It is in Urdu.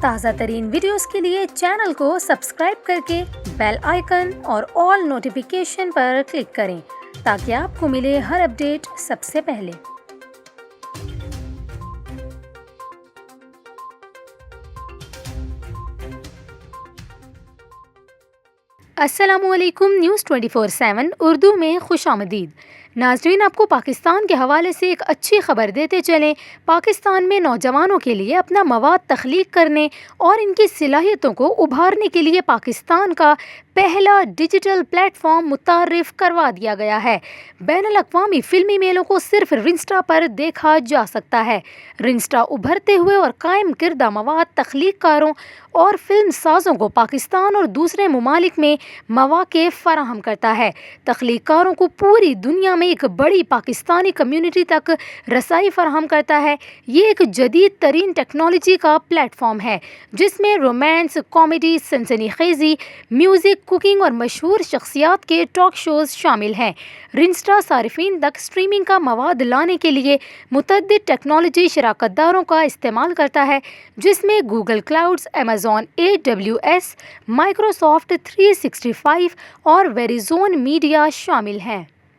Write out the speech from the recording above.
تازہ ترین ویڈیوز کے لیے چینل کو سبسکرائب کر کے بیل آئیکن اور آل نوٹیفیکیشن پر کلک کریں تاکہ آپ کو ملے ہر اپڈیٹ سب سے پہلے۔ السلام علیکم، نیوز 24/7 اردو میں خوش آمدید۔ ناظرین، آپ کو پاکستان کے حوالے سے ایک اچھی خبر دیتے چلیں۔ پاکستان میں نوجوانوں کے لیے اپنا مواد تخلیق کرنے اور ان کی صلاحیتوں کو ابھارنے کے لیے پاکستان کا پہلا ڈیجیٹل پلیٹ فارم متعارف کروا دیا گیا ہے۔ بین الاقوامی فلمی میلوں کو صرف رنسٹرا پر دیکھا جا سکتا ہے۔ رنسٹرا ابھرتے ہوئے اور قائم کردہ مواد تخلیق کاروں اور فلم سازوں کو پاکستان اور دوسرے ممالک میں مواقع فراہم کرتا ہے۔ تخلیق کاروں کو پوری دنیا میں ایک بڑی پاکستانی کمیونٹی تک رسائی فراہم کرتا ہے۔ یہ ایک جدید ترین ٹیکنالوجی کا پلیٹ فارم ہے جس میں رومانس، کامیڈی، سنسنی خیزی، میوزک، کوکنگ اور مشہور شخصیات کے ٹاک شوز شامل ہیں۔ رنسٹرا صارفین تک اسٹریمنگ کا مواد لانے کے لیے متعدد ٹیکنالوجی شراکت داروں کا استعمال کرتا ہے، جس میں Google clouds, Amazon AWS، Microsoft 365 اور ویریزون میڈیا شامل ہیں۔